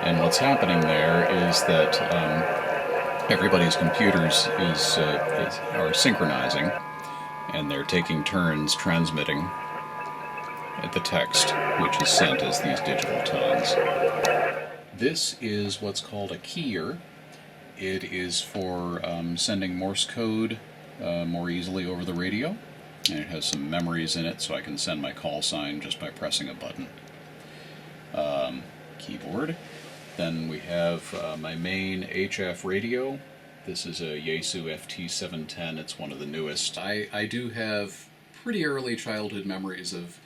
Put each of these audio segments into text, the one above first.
And what's happening there is that everybody's computers are synchronizing, and they're taking turns transmitting the text, which is sent as these digital tones. This is what's called a keyer. It is for sending Morse code more easily over the radio, and it has some memories in it, so I can send my call sign just by pressing a button. Keyboard. Then we have my main HF radio. This is a Yaesu FT710. It's one of the newest. I do have pretty early childhood memories of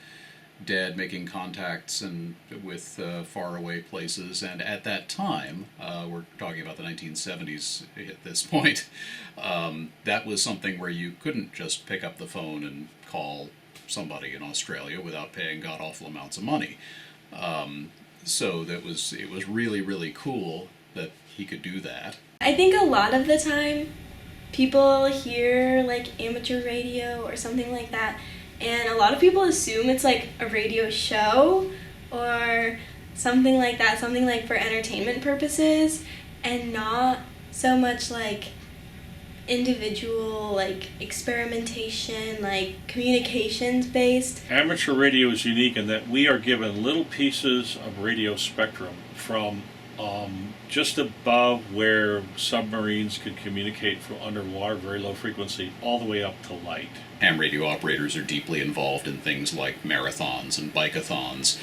Dad making contacts and with faraway places, and at that time, we're talking about the 1970s at this point, that was something where you couldn't just pick up the phone and call somebody in Australia without paying god-awful amounts of money. So it was really, really cool that he could do that. I think a lot of the time people hear like amateur radio or something like that, and a lot of people assume it's like a radio show or something like that, something like for entertainment purposes, and not so much like individual like experimentation, like communications based. Amateur radio is unique in that we are given little pieces of radio spectrum from just above where submarines could communicate from underwater, very low frequency, all the way up to light. Ham radio operators are deeply involved in things like marathons and bike-a-thons,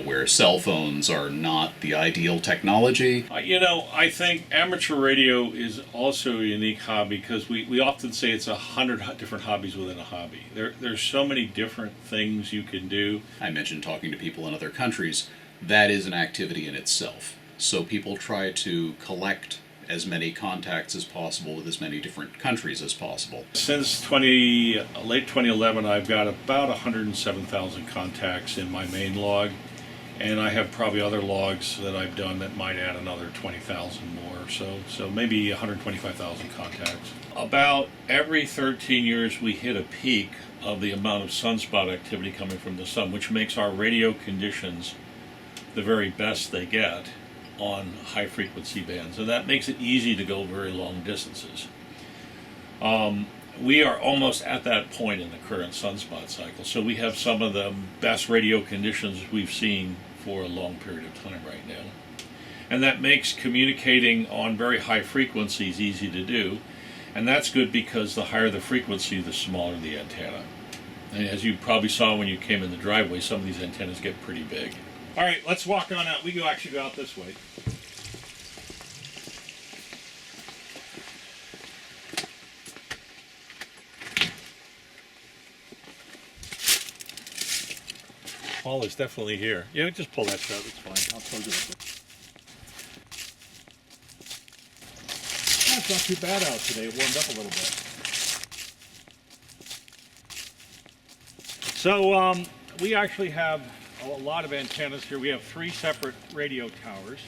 where cell phones are not the ideal technology. I think amateur radio is also a unique hobby because we often say it's 100 different hobbies within a hobby. There's so many different things you can do. I mentioned talking to people in other countries. That is an activity in itself. So people try to collect as many contacts as possible with as many different countries as possible. Since late 2011, I've got about 107,000 contacts in my main log, and I have probably other logs that I've done that might add another 20,000 more, so maybe 125,000 contacts. About every 13 years we hit a peak of the amount of sunspot activity coming from the sun, which makes our radio conditions the very best they get on high frequency bands, and that makes it easy to go very long distances. We are almost at that point in the current sunspot cycle, so we have some of the best radio conditions we've seen for a long period of time right now, and that makes communicating on very high frequencies easy to do, and that's good because the higher the frequency, the smaller the antenna. And as you probably saw when you came in the driveway, some of these antennas get pretty big. All right, let's walk on out. We actually go out this way. Paul is definitely here. Yeah, just pull that shut. It's fine. I'll close it. It's not too bad out today. It warmed up a little bit. So we actually have a lot of antennas here. We have 3 separate radio towers.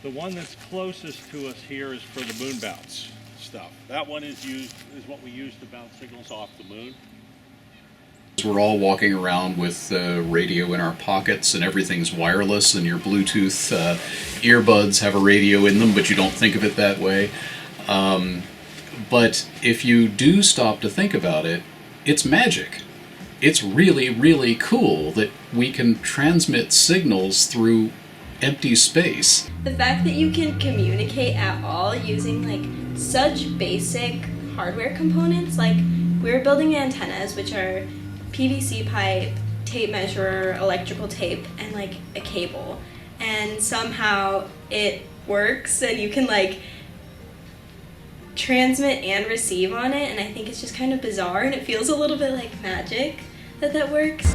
The one that's closest to us here is for the moon bounce stuff. That one is what we use to bounce signals off the moon. We're all walking around with radio in our pockets, and everything's wireless, and your Bluetooth earbuds have a radio in them, but you don't think of it that way. But if you do stop to think about it, it's magic. It's really, really cool that we can transmit signals through empty space. The fact that you can communicate at all using like such basic hardware components, like we're building antennas, which are PVC pipe, tape measure, electrical tape, and like a cable, and somehow it works and you can like transmit and receive on it, and I think it's just kind of bizarre, and it feels a little bit like magic that works.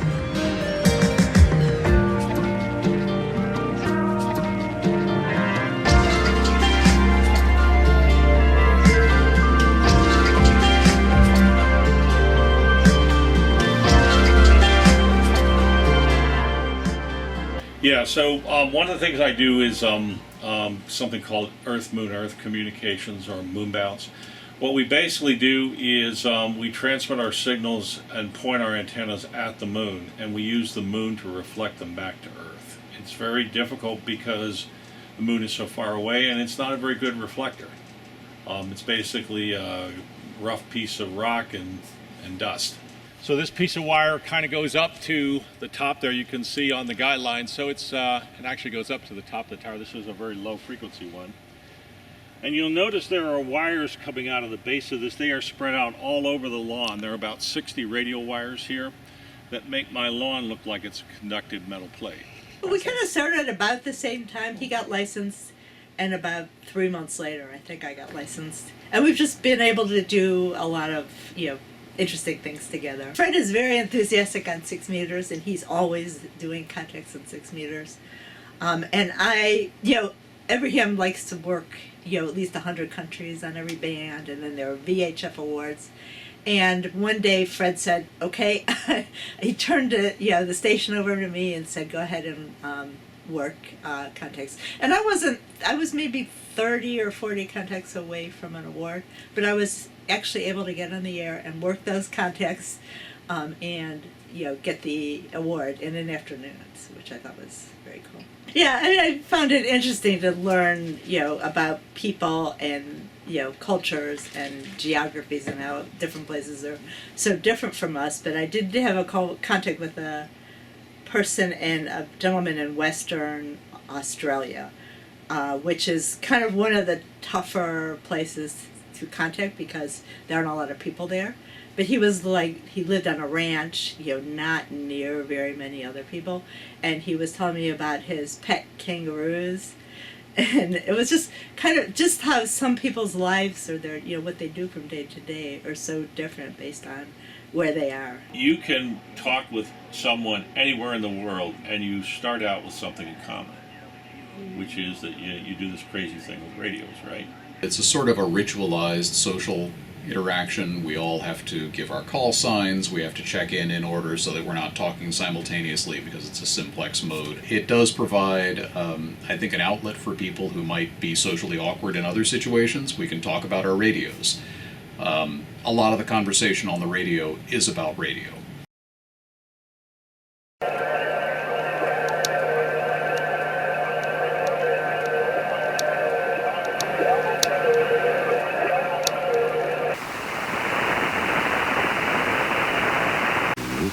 Yeah, so one of the things I do is something called Earth communications, or moon bounce. What we basically do is we transmit our signals and point our antennas at the moon, and we use the moon to reflect them back to Earth. It's very difficult because the moon is so far away, and it's not a very good reflector. It's basically a rough piece of rock and dust. So this piece of wire kind of goes up to the top there, you can see on the guideline. So it actually goes up to the top of the tower. This is a very low frequency one. And you'll notice there are wires coming out of the base of this. They are spread out all over the lawn. There are about 60 radial wires here that make my lawn look like it's a conductive metal plate. We kind of started about the same time. He got licensed, and about 3 months later, I think I got licensed. And we've just been able to do a lot of, interesting things together. Fred is very enthusiastic on 6 meters, and he's always doing contacts on 6 meters. And I, every him likes to work, at least 100 countries on every band, and then there are VHF awards. And one day Fred said, okay, he turned the station over to me and said, go ahead and work contacts. And I was maybe 30 or 40 contacts away from an award, but I was actually able to get on the air and work those contacts and get the award in an afternoon, which I thought was very cool. Yeah, I found it interesting to learn about people and cultures and geographies and how different places are so different from us. But I did have a contact with a gentleman in Western Australia, which is kind of one of the tougher places to contact because there aren't a lot of people there. But he lived on a ranch, not near very many other people, and he was telling me about his pet kangaroos, and it was just kind of just how some people's lives or their, what they do from day to day are so different based on where they are. You can talk with someone anywhere in the world, and you start out with something in common, which is that you do this crazy thing with radios, right? It's a sort of a ritualized social interaction. We all have to give our call signs, we have to check in order so that we're not talking simultaneously because it's a simplex mode. It does provide, I think, an outlet for people who might be socially awkward in other situations. We can talk about our radios. A lot of the conversation on the radio is about radio.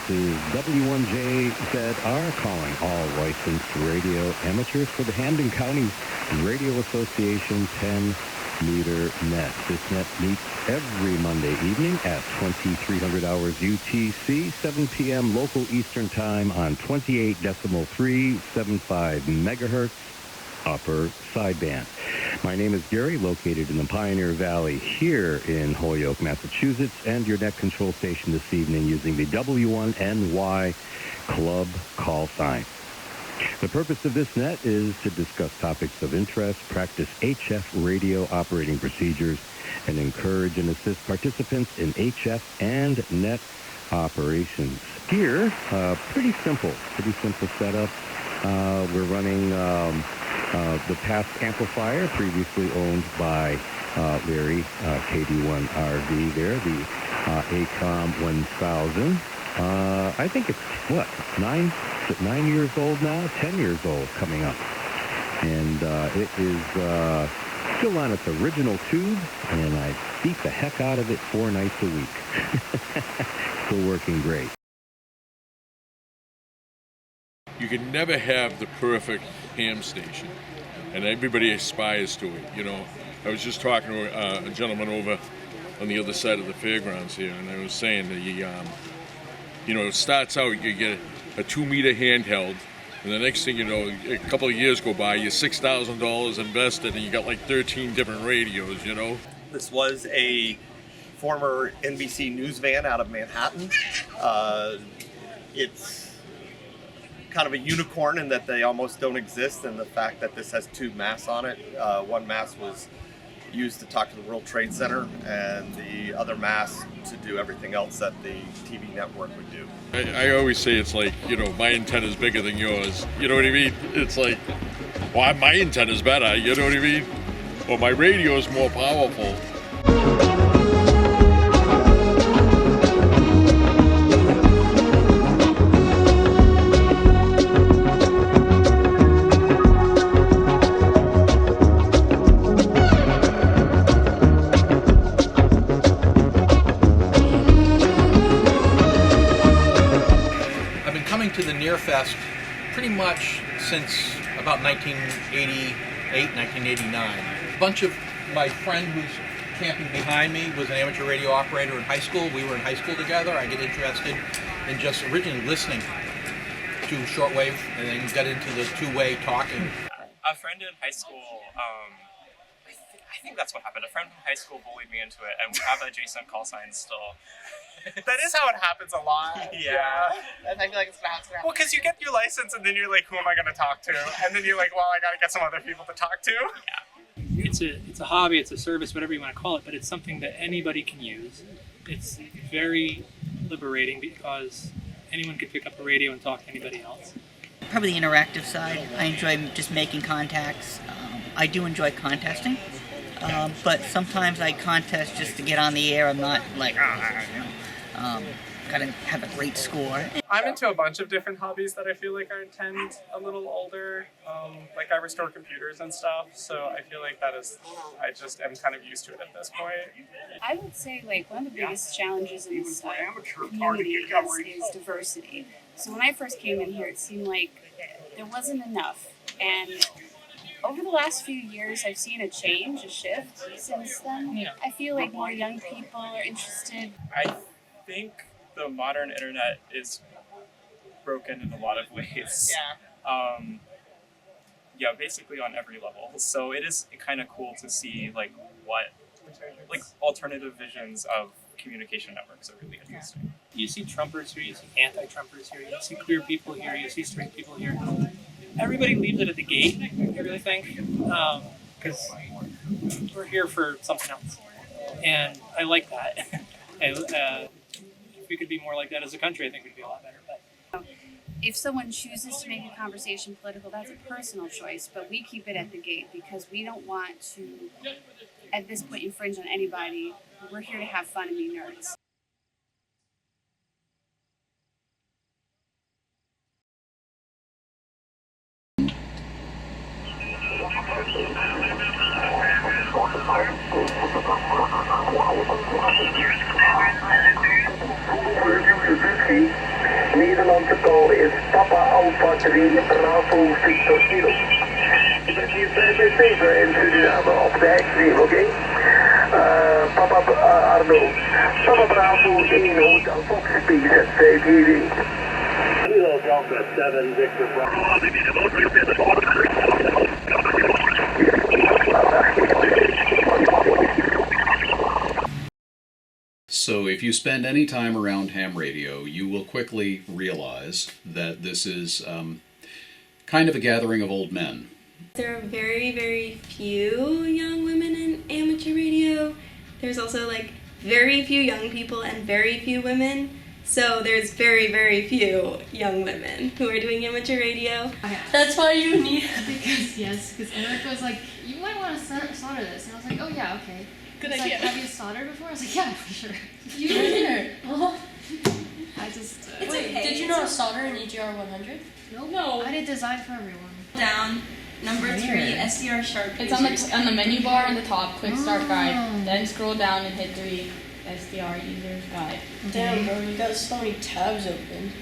This is W1JZR calling all licensed radio amateurs for the Hampden County Radio Association 10-meter net. This net meets every Monday evening at 2300 hours UTC, 7 p.m. local Eastern Time on 28.375 megahertz upper sideband. My name is Gary, located in the Pioneer Valley here in Holyoke, Massachusetts, and your net control station this evening using the W1NY Club call sign. The purpose of this net is to discuss topics of interest, practice HF radio operating procedures, and encourage and assist participants in HF and net operations. Here, pretty simple setup. We're running the past amplifier, previously owned by Larry, KD1RV there, the ACOM 1000. I think it's, 9 years old now? 10 years old coming up. And it is still on its original tube, and I beat the heck out of it 4 nights a week. Still working great. You can never have the perfect ham station, and everybody aspires to it. I was just talking to a gentleman over on the other side of the fairgrounds here, and I was saying that it starts out, you get a 2-meter handheld, and the next thing you know, a couple of years go by, you're $6,000 invested, and you got like 13 different radios. This was a former NBC news van out of Manhattan. It's kind of a unicorn in that they almost don't exist, and the fact that this has 2 masts on it. One mast was used to talk to the World Trade Center, and the other mast to do everything else that the TV network would do. I always say it's like, my antenna's bigger than yours. You know what I mean? It's like, well, my antenna's better, you know what I mean? Well, my radio's more powerful. To the Near Fest pretty much since about 1988, 1989. A bunch of my friend who's camping behind me was an amateur radio operator in high school. We were in high school together. I get interested in just originally listening to shortwave and then got into the two-way talking. A friend in high school, I think that's what happened. A friend from high school bullied me into it, and we have adjacent call signs still. That is how it happens a lot. Yeah. I feel like it's gonna happen. Well, because you get your license, and then you're like, who am I going to talk to? And then you're like, well, I got to get some other people to talk to. Yeah. It's a hobby, it's a service, whatever you want to call it, but it's something that anybody can use. It's very liberating because anyone can pick up a radio and talk to anybody else. Probably the interactive side. I enjoy just making contacts. I do enjoy contesting, but sometimes I contest just to get on the air. I'm not like, gotta have a great score. I'm into a bunch of different hobbies that I feel like are tend a little older. Like I restore computers and stuff, so I feel like I just am kind of used to it at this point. I would say like one of the biggest challenges in this community is diversity. So when I first came in here, it seemed like there wasn't enough, and over the last few years, I've seen a change, a shift since then. Yeah. I feel like more young people are interested. I think the modern internet is broken in a lot of ways. Yeah. Basically on every level. So it is kind of cool to see like alternative visions of communication networks are really interesting. You see Trumpers here, you see anti-Trumpers here, you see queer people here, you see straight people here. Everybody leaves it at the gate, I really think, because we're here for something else. And I like that. If we could be more like that as a country, I think we'd be a lot better. But if someone chooses to make a conversation political, that's a personal choice, but we keep it at the gate because we don't want to, at this point, infringe on anybody. We're here to have fun and be nerds. Nederlandse taal is Papa Alpha 3 Bravo Victor Kilo. Ik ben hier 5 en Suriname op de X-Dream, oké? Papa Arno. Papa Bravo 1 Hotel Fox PZ 5 Healing. Kilo Delta 7 Victor Bravo. So if you spend any time around ham radio, you will quickly realize that this is kind of a gathering of old men. There are very, very few young women in amateur radio. There's also like very few young people and very few women. So there's very, very few young women who are doing amateur radio. That's why you need because Eric was like, you might want to solder this. And I was like, oh yeah, okay. Good idea. Like, have you soldered before? I was like, yeah, for sure. You did. I just... It's okay. Did you know how to solder in EGR 100? Nope. No. I did design for everyone. Down, number 3, SDR sharp. It's on the menu bar on the top, quick start guide. Then scroll down and hit 3, SDR user's guide. Damn, bro, you got so many tabs open.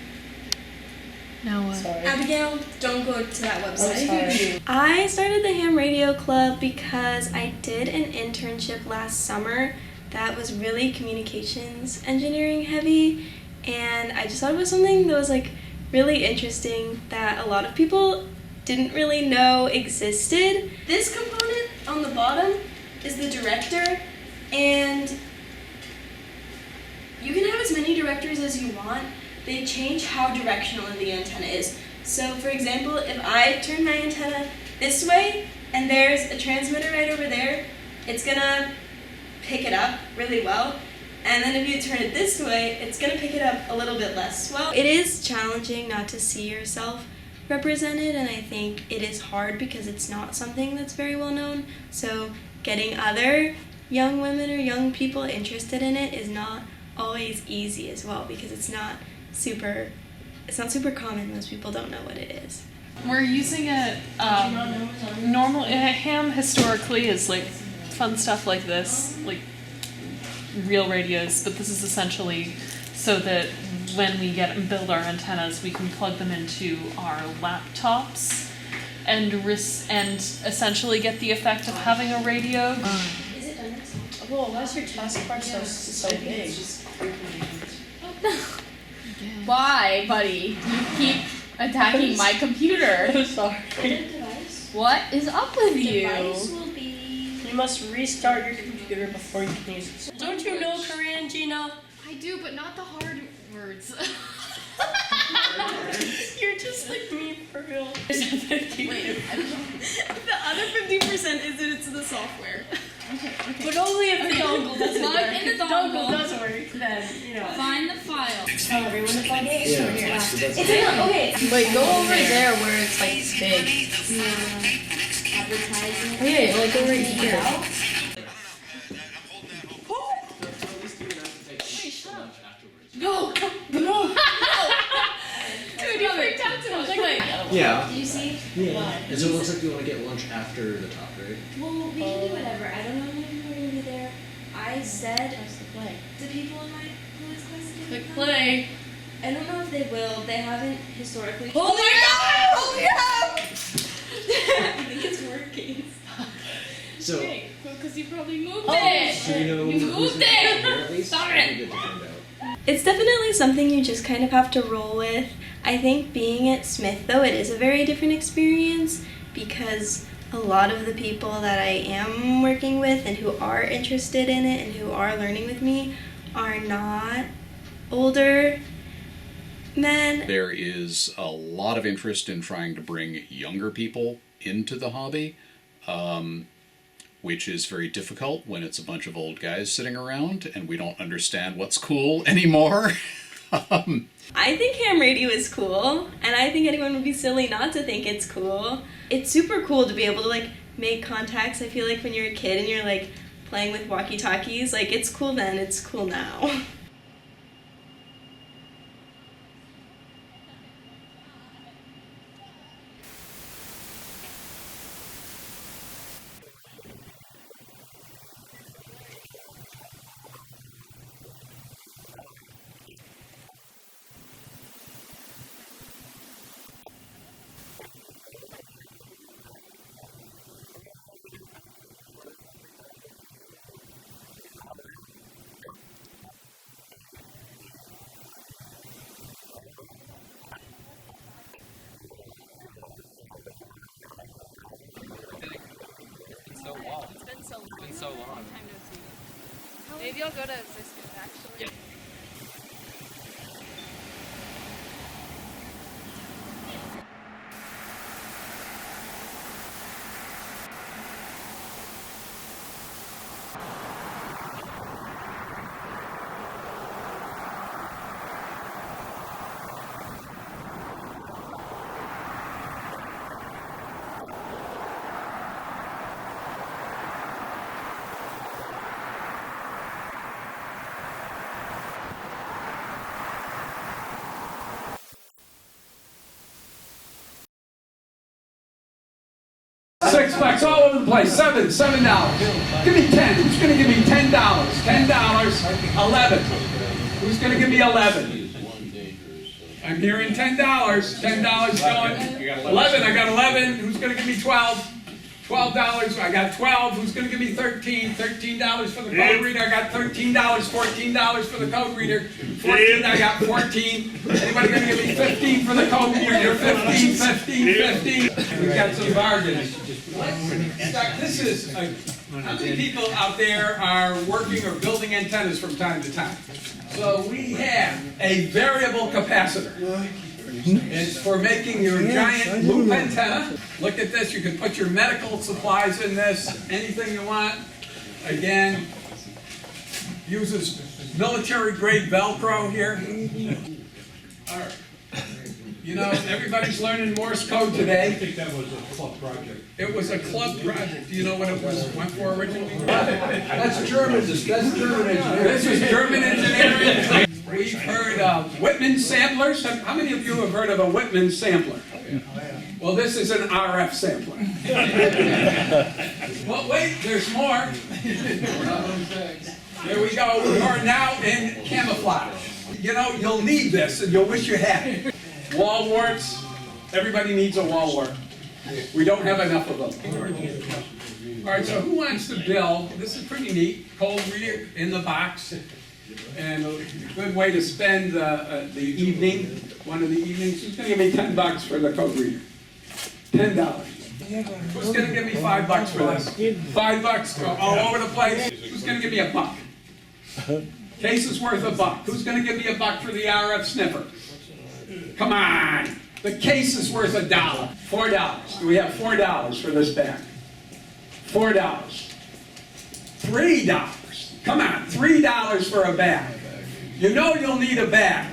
No. Sorry. Abigail, don't go to that website. I started the Ham Radio Club because I did an internship last summer that was really communications engineering heavy, and I just thought it was something that was like really interesting that a lot of people didn't really know existed. This component on the bottom is the director, and you can have as many directors as you want. They change how directional the antenna is. So for example, if I turn my antenna this way and there's a transmitter right over there, it's gonna pick it up really well. And then if you turn it this way, it's gonna pick it up a little bit less well. It is challenging not to see yourself represented, and I think it is hard because it's not something that's very well known. So getting other young women or young people interested in it is not always easy as well, because it's not super common. Most people don't know what it is. We're using it normal. Ham historically is like fun stuff like this, like real radios, but this is essentially so that when we get and build our antennas, we can plug them into our laptops and essentially get the effect of having a radio. Is it done? Well, why is your taskbar so big? Why, buddy? You keep attacking my computer. I'm sorry. What is up with you? You must restart your computer before you can use it. Don't you know Korean, Gina? I do, but not the hard words. You're just like me, for real. Wait, I don't know. The other 50% is that it's the software. Okay. But only if the dongle doesn't work. Plug in the dongle. Does work, then, you know. Find the file. Tell everyone to find it? Yeah. It's okay. Wait, go over there where it's like big. Advertising. Oh yeah, like over here. No! Dude, you freaked out too much. Yeah. Do you see? Yeah. And so it looks like you want to get lunch after the talk, right? Well, we can do whatever. I don't know how many people are going to be there. I said to people in my police class to Click play. I don't know if they will. They haven't historically. Oh my god! Holy up! I think it's working. So. Because you probably moved Oh, it. So you know You moved it. Stop it. It's definitely something you just kind of have to roll with. I think being at Smith, though, it is a very different experience because a lot of the people that I am working with and who are interested in it and who are learning with me are not older men. There is a lot of interest in trying to bring younger people into the hobby, which is very difficult when it's a bunch of old guys sitting around and we don't understand what's cool anymore. I think ham radio is cool, and I think anyone would be silly not to think it's cool. It's super cool to be able to like make contacts. I feel like when you're a kid and you're like playing with walkie-talkies, like it's cool then, it's cool now. It's been so long. Maybe I'll go to Biscuit, actually. Six bucks all over the place. $7. Give me 10. Who's going to give me $10? $10. 11. Who's going to give me 11? I'm hearing $10. $10 going. 11. I got 11. Who's going to give me 12? $12. I got 12. Who's going to give me 13? $13 for the code reader. I got $13. $14 for the code reader. 14. I got 14. Anybody going to give me 15 for the code reader? 15. 15. We've got some bargains. This is how many people out there are working or building antennas from time to time? So we have a variable capacitor. It's for making your giant loop antenna. Look at this. You can put your medical supplies in this, anything you want. Again, uses military-grade Velcro here. All right. You know, everybody's learning Morse code today. I think that was a club project. It was a club project. Do you know what it went for originally? That's German. That's German engineering. This is German engineering. We've heard of Whitman samplers. How many of you have heard of a Whitman sampler? Well, this is an RF sampler. Well, wait, there's more. There we go. We are now in camouflage. You know, you'll need this, and you'll wish you had it. Wall warts. Everybody needs a wall wart. We don't have enough of them. All right, so who wants to build? This is pretty neat. Cold reader in the box. And a good way to spend the evening, one of the evenings. Who's going to give me $10 for the code reader? $10. Who's going to give me $5 for this? $5 all over the place. Who's going to give me $1? Case is worth $1. Who's going to give me $1 for the RF sniffer? Come on. The case is worth $1. $4. Do we have $4 for this bag? $4. $3. Come on, $3 for a bag. You know you'll need a bag.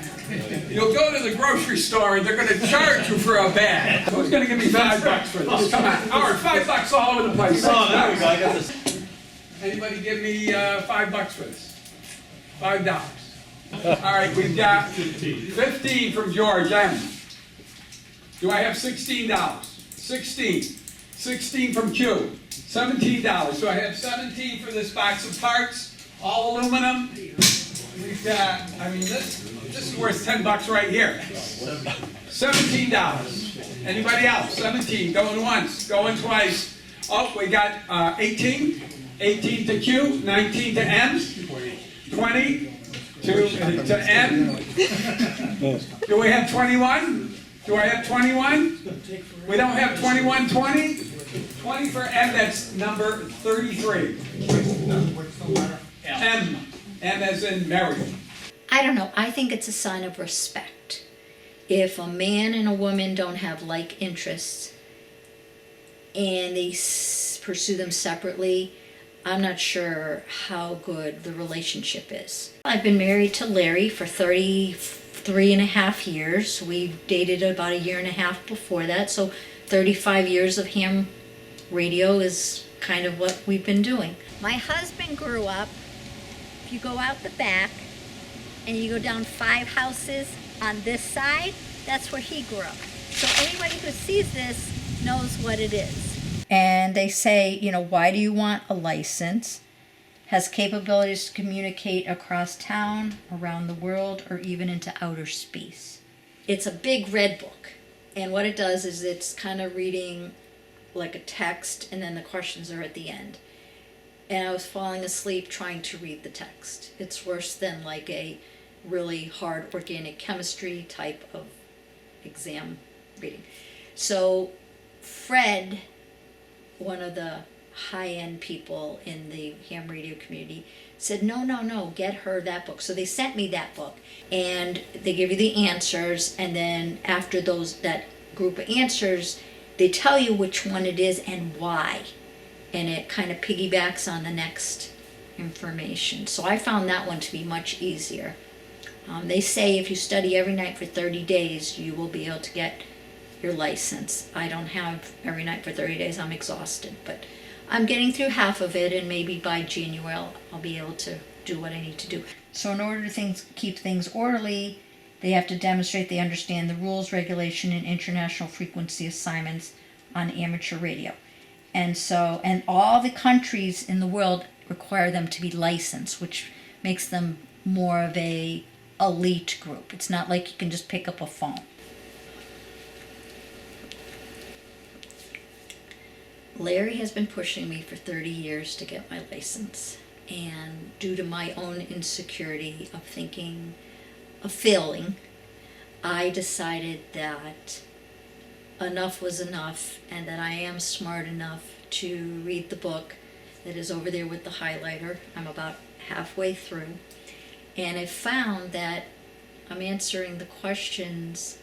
You'll go to the grocery store and they're going to charge you for a bag. Who's going to give me $5 for this? Come on. All right, $5 all over the place. Oh, there we go. I got this. Anybody give me $5 for this? $5. All right, we've got 15 from George M. Do I have $16? 16. 16 from Q. $17. Do I have 17 for this box of parts? All aluminum. We've got, I mean, this is worth $10 right here. $17. Anybody else? 17. Going once, going twice. Oh, we got 18. 18 to Q, 19 to M, 20 to M. Do we have 21? Do I have 21? We don't have 21, 20? 20 for M, that's number 33. M. M as in Mary. I don't know. I think it's a sign of respect. If a man and a woman don't have like interests and they pursue them separately, I'm not sure how good the relationship is. I've been married to Larry for 33.5 years. We dated about 1.5 years before that, so 35 years of ham radio is kind of what we've been doing. My husband grew up, if you go out the back and you go down 5 houses on this side, that's where he grew up. So anybody who sees this knows what it is. And they say, you know, why do you want a license? Has capabilities to communicate across town, around the world, or even into outer space. It's a big red book. And what it does is it's kind of reading like a text, and then the questions are at the end. And I was falling asleep trying to read the text. It's worse than like a really hard organic chemistry type of exam reading. So Fred, one of the high-end people in the ham radio community, said, no, get her that book. So they sent me that book, and they give you the answers, and then after that group of answers, they tell you which one it is and why, and it kind of piggybacks on the next information. So I found that one to be much easier. They say if you study every night for 30 days, you will be able to get your license. I don't have every night for 30 days. I'm exhausted, but I'm getting through half of it, and maybe by January I'll be able to do what I need to do. So in order to keep things orderly, they have to demonstrate they understand the rules, regulation, and international frequency assignments on amateur radio. And all the countries in the world require them to be licensed, which makes them more of a elite group. It's not like you can just pick up a phone. Larry has been pushing me for 30 years to get my license, and due to my own insecurity of failing, I decided that enough was enough, and that I am smart enough to read the book that is over there with the highlighter. I'm about halfway through, and I found that I'm answering the questions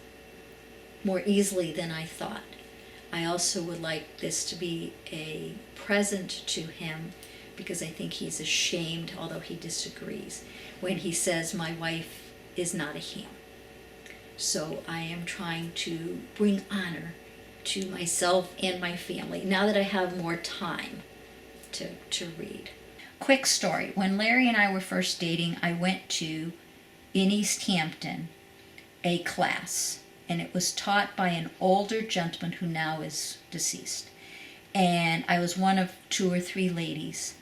more easily than I thought. I also would like this to be a present to him because I think he's ashamed, although he disagrees, when he says my wife is not a ham. So I am trying to bring honor to myself and my family now that I have more time to read. Quick story. When Larry and I were first dating, I went to, in East Hampton, a class, and it was taught by an older gentleman who now is deceased. And I was one of 2 or 3 ladies,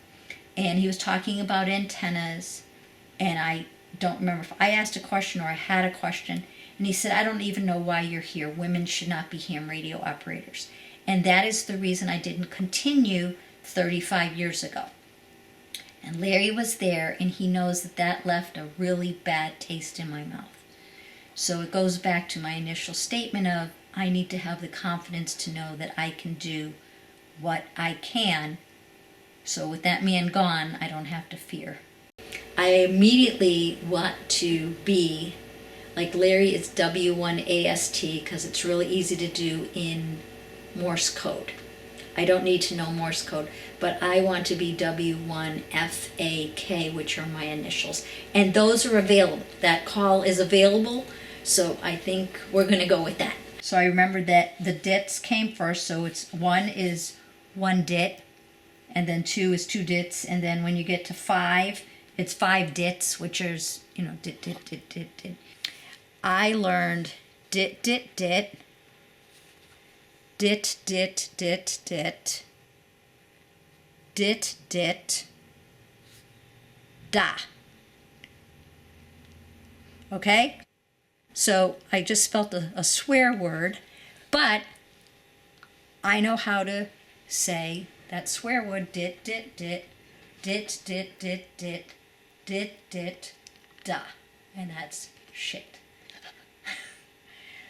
and he was talking about antennas, and I don't remember if I asked a question or I had a question, and he said, I don't even know why you're here. Women should not be ham radio operators. And that is the reason I didn't continue 35 years ago. And Larry was there, and he knows that that left a really bad taste in my mouth. So it goes back to my initial statement of, I need to have the confidence to know that I can do what I can. So with that man gone, I don't have to fear. I immediately want to be, like Larry, it's W1AST, because it's really easy to do in Morse code. I don't need to know Morse code, but I want to be W1FAK, which are my initials. And those are available. That call is available, so I think we're going to go with that. So I remembered that the dits came first, so it's 1 is 1 dit, and then 2 is 2 dits, and then when you get to 5, it's 5 dits, which is, dit, dit, dit, dit, dit. I learned dit, dit, dit, dit, dit, dit, dit, dit, dit, da. Okay? So I just spelled a swear word, but I know how to say that swear word, dit, dit, dit, dit, dit, dit, dit, dit, dit, da. And that's shit.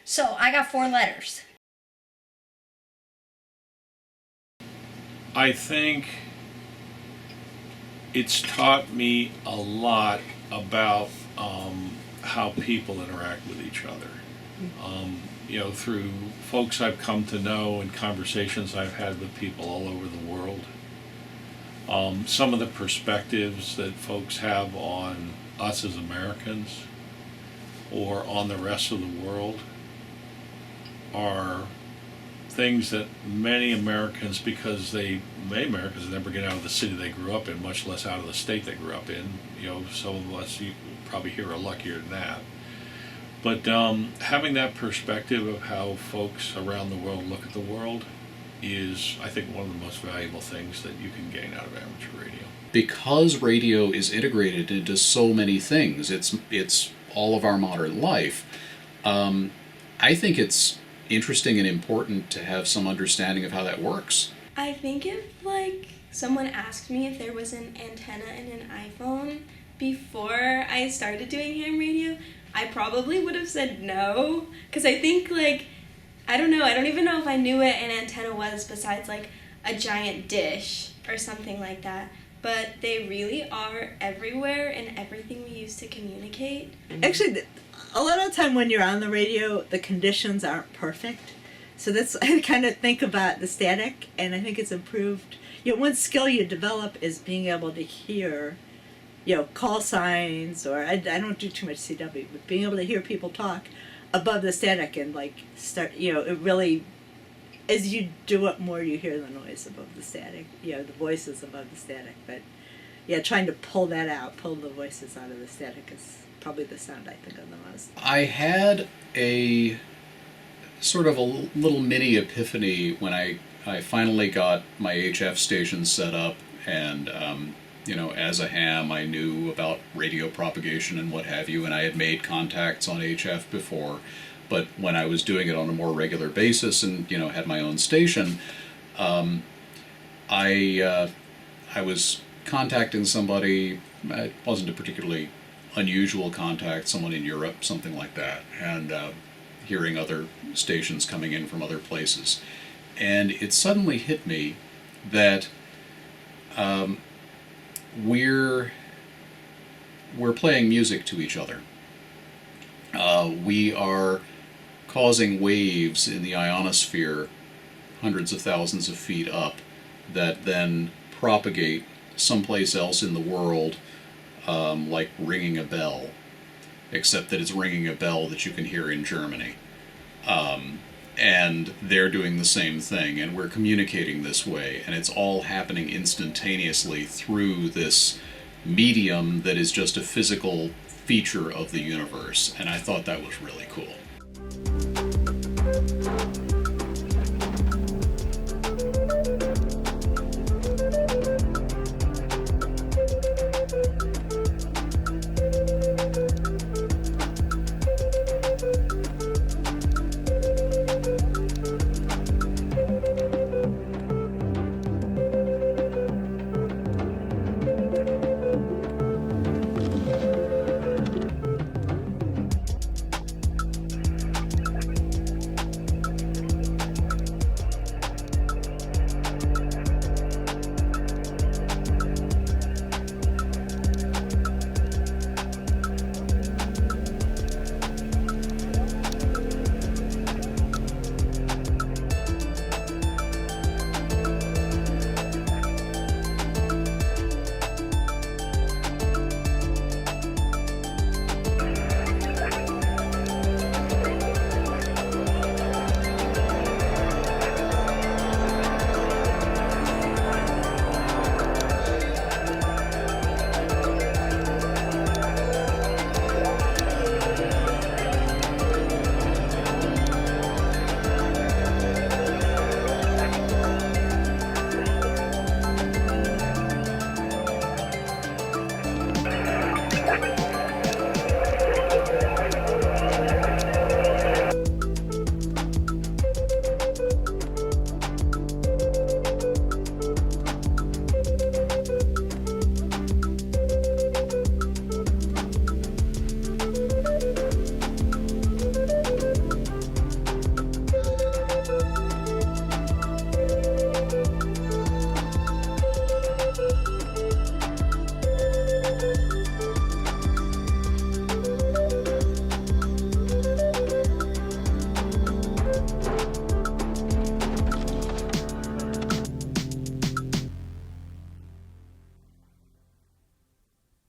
So I got 4 letters. I think it's taught me a lot about how people interact with each other. Through folks I've come to know and conversations I've had with people all over the world. Some of the perspectives that folks have on us as Americans or on the rest of the world are things that many Americans, because many Americans never get out of the city they grew up in, much less out of the state they grew up in. Some of us you probably here are luckier than that. But having that perspective of how folks around the world look at the world is, I think, one of the most valuable things that you can gain out of amateur radio. Because radio is integrated into so many things, it's all of our modern life, I think it's interesting and important to have some understanding of how that works. I think if someone asked me if there was an antenna in an iPhone before I started doing ham radio, I probably would have said no, because I think I don't know, I don't even know if I knew what an antenna was besides a giant dish or something like that. But they really are everywhere in everything we use to communicate. Actually, a lot of the time when you're on the radio, the conditions aren't perfect. So that's, I kind of think about the static, and I think it's improved. One skill you develop is being able to hear, call signs, or I don't do too much CW, but being able to hear people talk above the static and start, it really, as you do it more, you hear the noise above the static, the voices above the static. But trying to pull that out, pull the voices out of the static is probably the sound I think of the most. I had a sort of a little mini epiphany when I finally got my HF station set up, and as a ham I knew about radio propagation and what have you, and I had made contacts on HF before, but when I was doing it on a more regular basis and had my own station, I was contacting somebody. It wasn't a particularly unusual contact, someone in Europe, something like that, and hearing other stations coming in from other places. And it suddenly hit me that we're playing music to each other. We are causing waves in the ionosphere hundreds of thousands of feet up that then propagate someplace else in the world, like ringing a bell, except that it's ringing a bell that you can hear in Germany. And they're doing the same thing, and we're communicating this way, and it's all happening instantaneously through this medium that is just a physical feature of the universe, and I thought that was really cool.